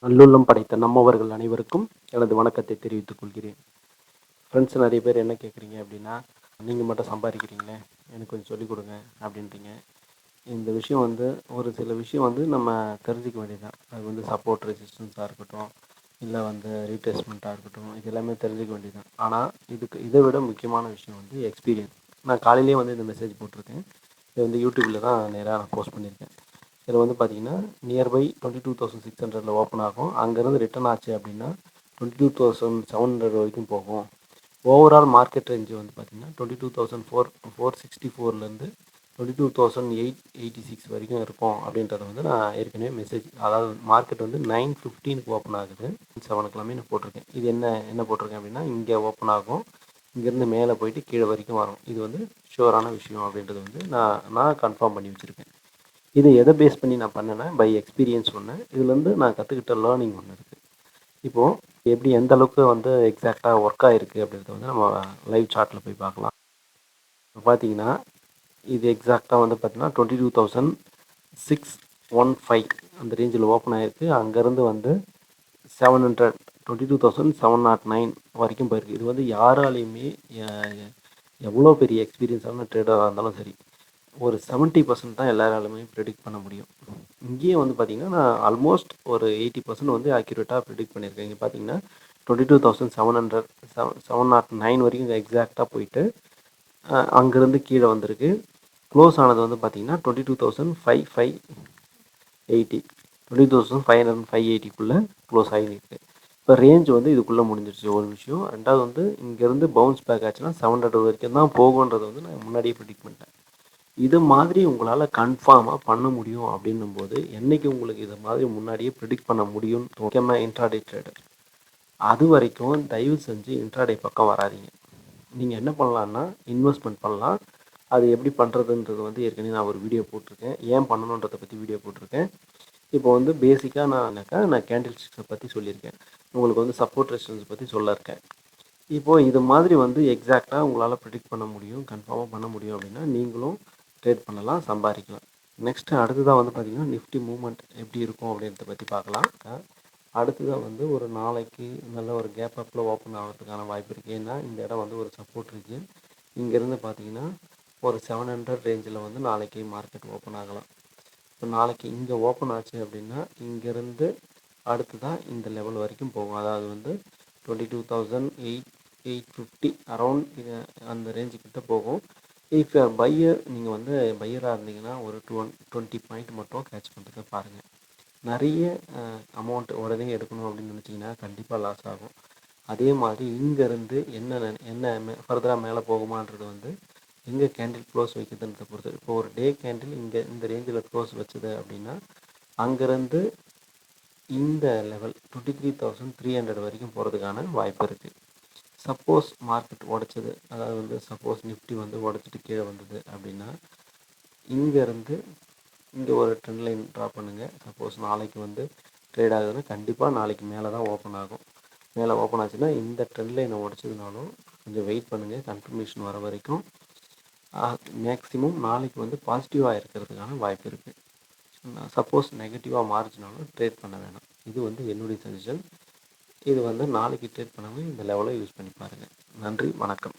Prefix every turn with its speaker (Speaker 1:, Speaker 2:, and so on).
Speaker 1: நல்லுள்ளம் படைத்த நம்மவர்கள் அனைவருக்கும் எனது வணக்கத்தை தெரிவித்துக் கொள்கிறேன். ஃப்ரெண்ட்ஸ் நிறைய பேர் என்ன கேட்குறீங்க அப்படின்னா, நீங்கள் மட்டும் சம்பாதிக்கிறீங்களே எனக்கு கொஞ்சம் சொல்லிக் கொடுங்க அப்படின்றீங்க. இந்த விஷயம் வந்து ஒரு சில விஷயம் வந்து நம்ம தெரிஞ்சிக்க வேண்டியதுதான். அது வந்து சப்போர்ட் ரெசிஸ்டன்ஸாக இருக்கட்டும், இல்லை வந்து ரீட்ரேஸ்மெண்ட்டாக இருக்கட்டும், இது எல்லாமே தெரிஞ்சிக்க வேண்டியதுதான். ஆனால் இதை விட முக்கியமான விஷயம் வந்து எக்ஸ்பீரியன்ஸ். நான் காலையிலேயே வந்து இந்த மெசேஜ் போட்டிருக்கேன். இது வந்து யூடியூப்பில் தான் நேராக நான் போஸ்ட் பண்ணியிருக்கேன். இதில் வந்து பார்த்தீங்கன்னா நியர்பை 22,600 ஓப்பன் ஆகும். அங்கேருந்து ரிட்டர்ன் ஆச்சு அப்படின்னா 22,700 வரைக்கும் போகும். ஓவரால் மார்க்கெட் ரேஞ்சு வந்து பார்த்தீங்கன்னா 22,464லேருந்து 22,886 வரைக்கும் இருக்கும் அப்படின்றத வந்து நான் ஏற்கனவே மெசேஜ், அதாவது மார்க்கெட் வந்து 9:15 ஓப்பன் ஆகுது. 7 நான் போட்டிருக்கேன். இது என்ன போட்டிருக்கேன் அப்படின்னா, இங்கே ஓப்பன் ஆகும், இங்கேருந்து மேலே போயிட்டு கீழே வரைக்கும் வரும். இது வந்து ஷுவரான விஷயம் அப்படின்றது வந்து நான் கன்ஃபார்ம் பண்ணி வச்சுருக்கேன். இது எதை பேஸ் பண்ணி நான் பண்ணேன்னா, பை எக்ஸ்பீரியன்ஸ் ஒன்று, இதுலேருந்து நான் கற்றுக்கிட்ட லேர்னிங் ஒன்று இருக்குது. இப்போது எப்படி எந்த அளவுக்கு வந்து எக்ஸாக்டாக ஒர்க் ஆகிருக்கு அப்படின்றத வந்து நம்ம லைவ் சார்ட்டில் போய் பார்க்கலாம். இப்போ பார்த்தீங்கன்னா இது எக்ஸாக்டாக வந்து பார்த்தீங்கன்னா 22,615 அந்த ரேஞ்சில் ஓப்பன் ஆகிருக்கு. அங்கேருந்து வந்து 700 22,709 வரைக்கும் போயிருக்கு. இது வந்து யாராலையுமே எவ்வளோ பெரிய எக்ஸ்பீரியன்ஸான ட்ரேடராக இருந்தாலும் சரி, ஒரு 70% தான் எல்லாராலுமே ப்ரெடிக்ட் பண்ண முடியும். இங்கேயே வந்து பார்த்திங்கன்னா நான் ஆல்மோஸ்ட் ஒரு 80% வந்து அக்யூரேட்டாக ப்ரெடிக்ட் பண்ணியிருக்கேன். இங்கே பார்த்தீங்கன்னா 22,700 709 வரைக்கும் எக்ஸாக்டாக போயிட்டு அங்கேருந்து கீழே வந்திருக்கு. க்ளோஸ் ஆனது வந்து பார்த்திங்கன்னா 22,580 22,580க்குள்ளே க்ளோஸ் ஆகிருக்கு. இப்போ ரேஞ்ச் வந்து இதுக்குள்ளே முடிஞ்சிருச்சு ஒரு விஷயம். ரெண்டாவது வந்து இங்கேருந்து பவுன்ஸ் பேக் ஆச்சுன்னா 700 வரைக்கும் தான் போகுன்றதை வந்து நான் முன்னாடியே ப்ரெடிக்ட் பண்ணிட்டேன். இது மாதிரி உங்களால் கன்ஃபார்மாக பண்ண முடியும் அப்படின்னும் போது, என்றைக்கு உங்களுக்கு இதை மாதிரி முன்னாடியே ப்ரிடிக்ட் பண்ண முடியும்னு முக்கியமாக இன்ட்ராடே ட்ரேடர், அது வரைக்கும் தயவு செஞ்சு இன்ட்ராடே பக்கம் வராதிங்க. நீங்கள் என்ன பண்ணலான்னா இன்வெஸ்ட்மெண்ட் பண்ணலாம். அது எப்படி பண்ணுறதுன்றது வந்து ஏற்கனவே நான் ஒரு வீடியோ போட்டிருக்கேன். ஏன் பண்ணணுன்றதை பற்றி வீடியோ போட்டிருக்கேன். இப்போ வந்து பேசிக்காக நான் கேண்டில் ஸ்டிக்ஸை பற்றி சொல்லியிருக்கேன். உங்களுக்கு வந்து சப்போர்ட் ரெசிஸ்டன்ஸ் பற்றி சொல்ல இருக்கேன். இப்போது இது மாதிரி வந்து எக்ஸாக்டாக உங்களால் ப்ரிடிக்ட் பண்ண முடியும், கன்ஃபார்மாக பண்ண முடியும் அப்படின்னா நீங்களும் ட்ரேட் பண்ணலாம், சம்பாதிக்கலாம். நெக்ஸ்ட்டு அடுத்ததாக வந்து பார்த்திங்கன்னா நிஃப்டி மூவ்மெண்ட் எப்படி இருக்கும் அப்படின்றத பற்றி பார்க்கலாம். அடுத்ததாக வந்து ஒரு நாளைக்கு நல்ல ஒரு கேப் அப்பில் ஓப்பன் ஆகிறதுக்கான வாய்ப்பு இருக்குது. ஏன்னா இந்த இடம் வந்து ஒரு சப்போர்ட் இருக்குது. இங்கேருந்து பார்த்திங்கன்னா ஒரு 700 ரேஞ்சில் வந்து நாளைக்கு மார்க்கெட் ஓப்பன் ஆகலாம். இப்போ நாளைக்கு இங்கே ஓப்பன் ஆச்சு அப்படின்னா இங்கேருந்து அடுத்ததாக இந்த லெவல் வரைக்கும் போகும். அதாவது வந்து 22,850 அரௌண்ட் அந்த ரேஞ்சுக்கிட்ட போகும். இஃப் பையர், நீங்கள் வந்து பையராக இருந்தீங்கன்னா ஒரு 20 பாயிண்ட் மட்டும் கேட்ச் பண்ணுறதை பாருங்கள். நிறைய அமௌண்ட் உடனே எடுக்கணும் அப்படின்னு நினச்சிங்கன்னா கண்டிப்பாக லாஸ் ஆகும். அதே மாதிரி இங்கேருந்து என்ன ஃபர்தராக மேலே போகுமான்றது வந்து எங்கே கேண்டில் க்ளோஸ் வைக்கிறதுன்றதை பொறுத்து. இப்போ ஒரு டே கேண்டில் இங்கே இந்த ரேஞ்சில் க்ளோஸ் வச்சுது அப்படின்னா அங்கேருந்து இந்த லெவல் 23,300 வரைக்கும் போகிறதுக்கான வாய்ப்பு இருக்குது. சப்போஸ் மார்க்கெட் உடச்சது, அதாவது வந்து சப்போஸ் நிஃப்டி வந்து உடச்சிட்டு கீழே வந்தது அப்படின்னா இங்கேருந்து இங்கே ஒரு ட்ரெண்ட் லைன் ட்ரா பண்ணுங்கள். சப்போஸ் நாளைக்கு வந்து ட்ரேட் ஆகுதுன்னா கண்டிப்பாக நாளைக்கு மேலே தான் ஓப்பன் ஆகும். மேலே ஓப்பன் ஆச்சுன்னா இந்த ட்ரெண்ட் லைனை உடச்சதுனாலும் கொஞ்சம் வெயிட் பண்ணுங்கள், கன்ஃபர்மேஷன் வர வரைக்கும். மேக்ஸிமம் நாளைக்கு வந்து பாசிட்டிவாக இருக்கிறதுக்கான வாய்ப்பு இருக்குது. சப்போஸ் நெகட்டிவாக மாறிச்சுனாலும் ட்ரேட் பண்ண வேணாம். இது வந்து என்னுடைய சஜஷன். இது வந்து நாளைக்கு ட்ரேட் பண்ணாமல் இந்த லெவலை யூஸ் பண்ணி பாருங்கள். நன்றி, வணக்கம்.